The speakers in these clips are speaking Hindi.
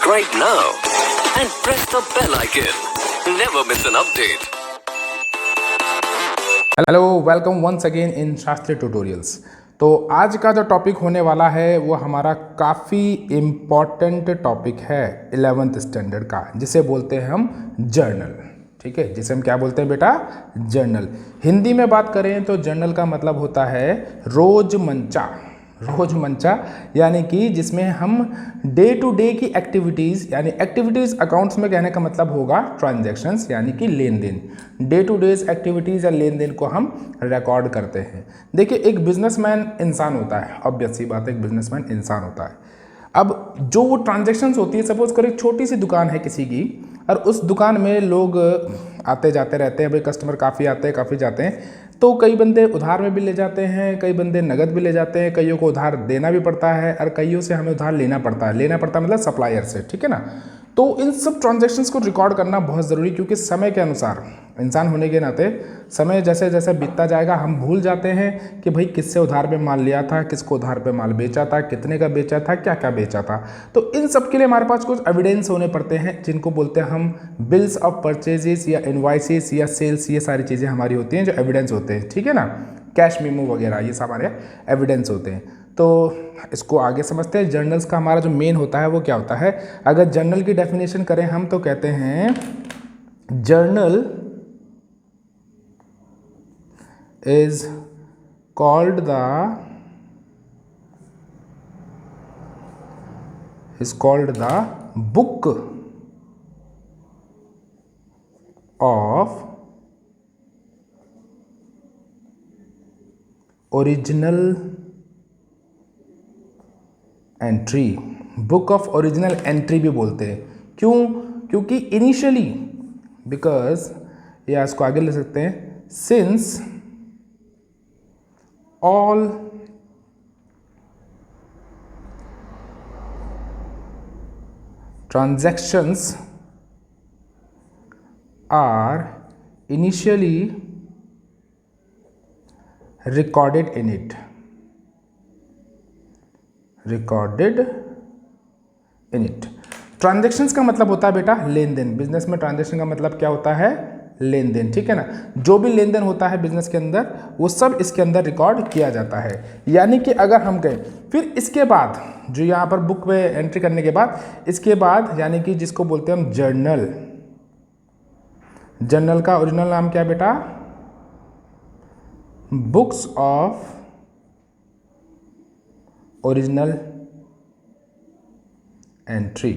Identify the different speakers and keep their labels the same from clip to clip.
Speaker 1: Subscribe now and press the bell icon. Never miss an update.
Speaker 2: Hello, welcome once again in Shastri tutorials. तो आज का जो टॉपिक होने वाला है वो हमारा काफ़ी इम्पॉर्टेंट टॉपिक है 11th स्टैंडर्ड का, जिसे बोलते हैं हम जर्नल। ठीक है, जिसे हम क्या बोलते हैं बेटा? जर्नल। हिंदी में बात करें तो जर्नल का मतलब होता है रोजमंचा। रोजमंचा यानी कि जिसमें हम डे टू डे की एक्टिविटीज़, यानी एक्टिविटीज़ अकाउंट्स में कहने का मतलब होगा ट्रांजैक्शंस, यानी कि लेन देन। डे टू डेज एक्टिविटीज़ या लेन देन को हम रिकॉर्ड करते हैं। देखिए, एक बिजनेसमैन इंसान होता है, ऑब्वियस सी बात है, एक बिजनेसमैन इंसान होता है। अब जो वो ट्रांजैक्शंस होती है, सपोज करो एक छोटी सी दुकान है किसी की, और उस दुकान में लोग आते जाते रहते हैं। भाई कस्टमर काफ़ी आते हैं, काफ़ी जाते हैं। तो कई बंदे उधार में भी ले जाते हैं, कई बंदे नगद भी ले जाते हैं, कईयों को उधार देना भी पड़ता है, और कईयों से हमें उधार लेना पड़ता है। लेना पड़ता है मतलब सप्लायर से, ठीक है ना। तो इन सब ट्रांजैक्शंस को रिकॉर्ड करना बहुत ज़रूरी, क्योंकि समय के अनुसार, इंसान होने के नाते समय जैसे जैसे बीतता जाएगा हम भूल जाते हैं कि भाई किससे उधार पे माल लिया था, किसको उधार पे माल बेचा था, कितने का बेचा था, क्या क्या बेचा था। तो इन सब के लिए हमारे पास कुछ एविडेंस होने पड़ते हैं, जिनको बोलते हैं हम बिल्स ऑफ परचेजेस या इनवॉइसेस या सेल्स। ये सारी चीज़ें हमारी होती हैं जो एविडेंस होते हैं, ठीक है ना। कैश मेमो वगैरह, ये सब हमारे एविडेंस होते हैं। तो इसको आगे समझते हैं। जर्नल्स का हमारा जो मेन होता है वो क्या होता है? अगर जर्नल की डेफिनेशन करें हम तो कहते हैं journal is called the book of original entry. Book of original entry भी बोलते हैं। क्यों? क्योंकि इनिशियली, बिकॉज, या इसको आगे ले सकते हैं, since all transactions are initially recorded in it. Transactions का मतलब होता है बेटा लेन देन। बिजनेस में ट्रांजैक्शन का मतलब क्या होता है? लेन देन, ठीक है ना। जो भी लेन देन होता है बिजनेस के अंदर, वो सब इसके अंदर रिकॉर्ड किया जाता है। यानी कि अगर हम कहें, फिर इसके बाद जो यहाँ पर बुक में एंट्री करने के बाद, इसके बाद यानी कि जिसको बोलते हैं हम जर्नल। जर्नल का ओरिजिनल नाम क्या है बेटा? बुक्स ऑफ ओरिजिनल एंट्री,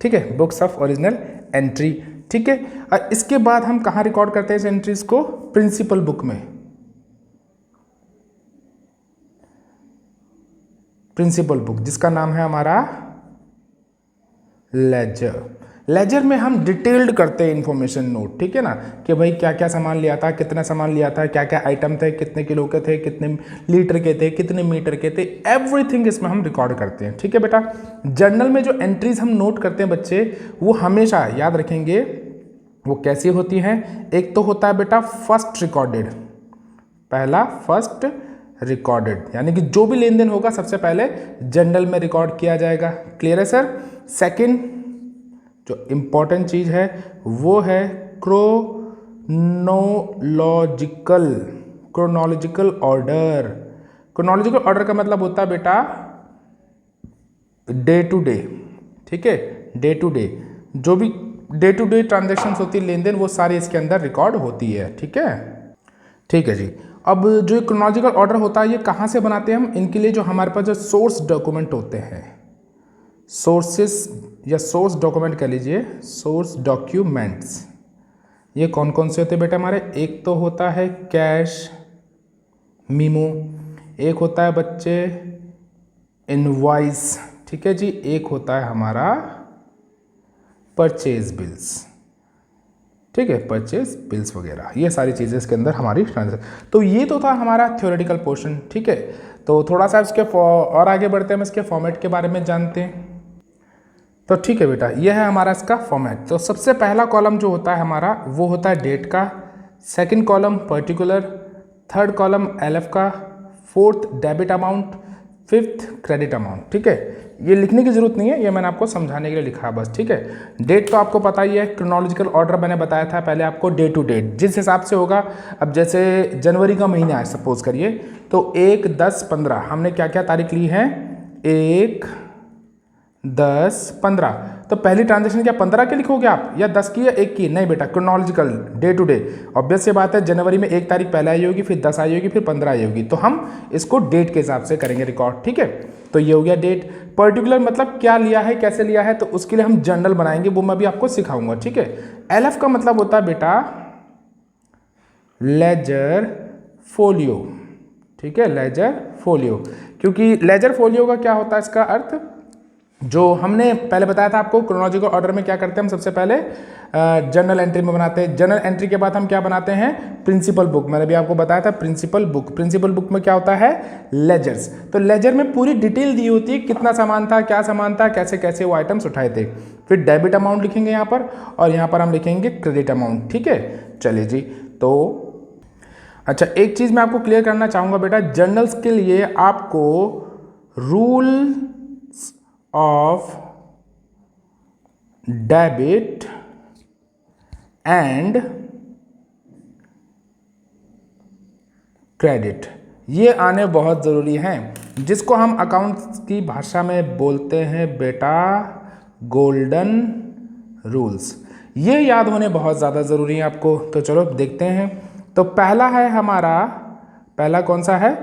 Speaker 2: ठीक है, बुक्स ऑफ ओरिजिनल एंट्री, ठीक है। और इसके बाद हम कहाँ रिकॉर्ड करते हैं इस एंट्रीज को? प्रिंसिपल बुक में। प्रिंसिपल बुक जिसका नाम है हमारा लेजर। लेजर में हम डिटेल्ड करते हैं इंफॉर्मेशन नोट, ठीक है ना, कि भाई क्या क्या सामान लिया था, कितना सामान लिया था, क्या क्या आइटम थे, कितने किलो के थे, कितने लीटर के थे, कितने मीटर के थे, एवरीथिंग इसमें हम रिकॉर्ड करते हैं, ठीक है बेटा। जर्नल में जो एंट्रीज हम नोट करते हैं बच्चे, वो हमेशा याद रखेंगे वो कैसी होती हैं। एक तो होता है बेटा फर्स्ट रिकॉर्डेड, पहला फर्स्ट रिकॉर्डेड, यानी कि जो भी लेन देन होगा सबसे पहले जर्नल में रिकॉर्ड किया जाएगा। क्लियर है सर? सेकंड जो इंपॉर्टेंट चीज है वो है क्रोनोलॉजिकल ऑर्डर। क्रोनोलॉजिकल ऑर्डर का मतलब होता है बेटा डे टू डे, ठीक है, डे टू डे जो भी डे टू डे ट्रांजैक्शन होती है, लेन देन, वो सारी इसके अंदर रिकॉर्ड होती है, ठीक है। ठीक है जी। अब जो क्रोनोलॉजिकल ऑर्डर होता है ये कहाँ से बनाते हैं हम? इनके लिए जो हमारे पास जो सोर्स डॉक्यूमेंट होते हैं, सोर्सेस या सोर्स डॉक्यूमेंट कह लीजिए, सोर्स डॉक्यूमेंट्स, ये कौन कौन से होते हैं बेटा हमारे? एक तो होता है कैश मीमो, एक होता है बच्चे इनवॉइस, ठीक है जी, एक होता है हमारा परचेज बिल्स, ठीक है, परचेज बिल्स वगैरह, ये सारी चीज़ें इसके अंदर हमारी ट्रांजैक्शन। तो ये तो था हमारा थ्योरेटिकल पोर्शन, ठीक है। तो थोड़ा सा इसके और आगे बढ़ते हैं, हम इसके फॉर्मेट के बारे में जानते हैं। तो ठीक है बेटा, ये है हमारा इसका फॉर्मेट। तो सबसे पहला कॉलम जो होता है हमारा वो होता है डेट का, second column particular, third column LF का, fourth debit amount, fifth credit amount, ठीक है। ये लिखने की ज़रूरत नहीं है, ये मैंने आपको समझाने के लिए लिखा बस, ठीक है। डेट तो आपको पता ही है, क्रोनोलॉजिकल ऑर्डर मैंने बताया था पहले आपको, डे टू डेट जिस हिसाब से होगा। अब जैसे जनवरी का महीना है सपोज करिए, तो 1, 10, 15 हमने क्या क्या तारीख ली है, 1, 10, 15। तो पहली ट्रांजेक्शन क्या 15 की लिखोगे आप, या 10 की या 1 की? नहीं बेटा, chronological day to day. Obvious सी बात है, जनवरी में 1 तारीख पहले आई होगी, फिर 10 आई होगी, फिर 15 आई होगी, तो हम इसको डेट के हिसाब से करेंगे रिकॉर्ड, ठीक है। तो ये हो गया डेट। पर्टिकुलर मतलब क्या लिया है, कैसे लिया है, तो उसके लिए हम जर्नल बनाएंगे, वो मैं भी आपको सिखाऊंगा, ठीक है। LF का मतलब होता है बेटा लेजर फोलियो, ठीक है, लेजर फोलियो। क्योंकि लेजर फोलियो का क्या होता है इसका अर्थ, जो हमने पहले बताया था आपको, क्रोनोलॉजिकल ऑर्डर में क्या करते हैं हम, सबसे पहले जर्नल एंट्री में बनाते हैं। जर्नल एंट्री के बाद हम क्या बनाते हैं, प्रिंसिपल बुक। मैंने भी आपको बताया था प्रिंसिपल बुक। प्रिंसिपल बुक में क्या होता है, लेजर्स। तो लेजर में पूरी डिटेल दी होती है, कितना सामान था, क्या सामान था, कैसे कैसे वो आइटम्स उठाए थे। फिर डेबिट अमाउंट लिखेंगे यहाँ पर, और यहाँ पर हम लिखेंगे क्रेडिट अमाउंट, ठीक है। चलिए जी, तो अच्छा एक चीज़ मैं आपको क्लियर करना चाहूँगा बेटा, जर्नल्स के लिए आपको rule of debit and credit ये आने बहुत ज़रूरी हैं, जिसको हम अकाउंट्स की भाषा में बोलते हैं बेटा गोल्डन रूल्स। ये याद होने बहुत ज़्यादा ज़रूरी है आपको। तो चलो देखते हैं। तो पहला है हमारा, पहला कौन सा है,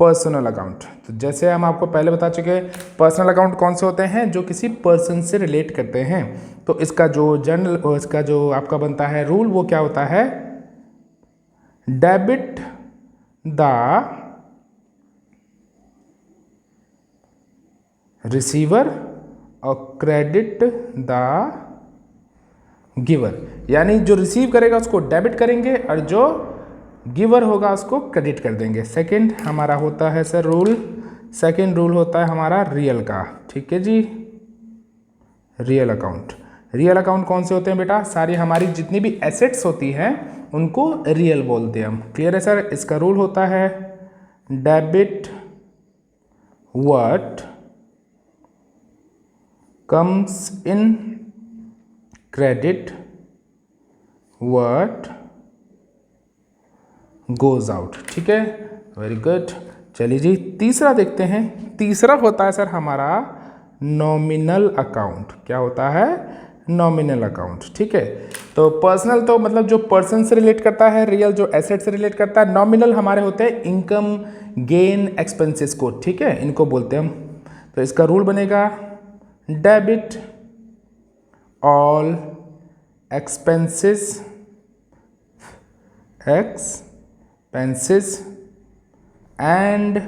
Speaker 2: पर्सनल अकाउंट। तो जैसे हम आपको पहले बता चुके हैं, पर्सनल अकाउंट कौन से होते हैं, जो किसी पर्सन से रिलेट करते हैं। तो इसका जो जर्नल, इसका जो आपका बनता है रूल, वो क्या होता है, डेबिट द रिसीवर और क्रेडिट द गिवर। यानी जो रिसीव करेगा उसको डेबिट करेंगे, और जो गिवर होगा उसको क्रेडिट कर देंगे। सेकंड हमारा होता है सर रूल, सेकंड रूल होता है हमारा रियल का, ठीक है जी, रियल अकाउंट। रियल अकाउंट कौन से होते हैं बेटा, सारी हमारी जितनी भी एसेट्स होती हैं उनको रियल बोलते हैं हम। क्लियर है सर। इसका रूल होता है debit what comes in, credit what goes out, ठीक है, वेरी गुड। चलिए जी, तीसरा देखते हैं। तीसरा होता है सर हमारा नॉमिनल अकाउंट। क्या होता है, नॉमिनल अकाउंट, ठीक है। तो पर्सनल तो मतलब जो पर्सन से रिलेट करता है, रियल जो एसेट से रिलेट करता है। नॉमिनल हमारे होते हैं इनकम, गेन, एक्सपेंसेस को, ठीक है, इनको बोलते हैं हम। तो इसका रूल बनेगा debit all expenses and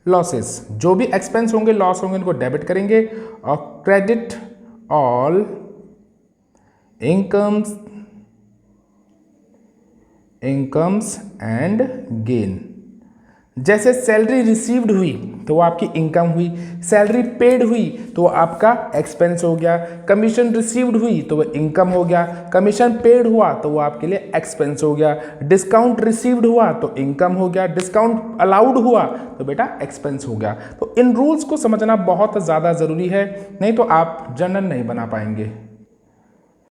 Speaker 2: losses. जो भी एक्सपेंस होंगे, लॉस होंगे, इनको डेबिट करेंगे। और credit all incomes and gain. जैसे सैलरी रिसीव्ड हुई तो वो आपकी इनकम हुई, सैलरी पेड हुई तो वो आपका एक्सपेंस हो गया, कमीशन रिसीव्ड हुई तो वो इनकम हो गया, कमीशन पेड हुआ तो वो आपके लिए एक्सपेंस हो गया, डिस्काउंट रिसीव्ड हुआ तो इनकम हो गया, डिस्काउंट अलाउड हुआ तो बेटा एक्सपेंस हो गया। तो इन रूल्स को समझना बहुत ज़्यादा ज़रूरी है, नहीं तो आप जर्नल नहीं बना पाएंगे।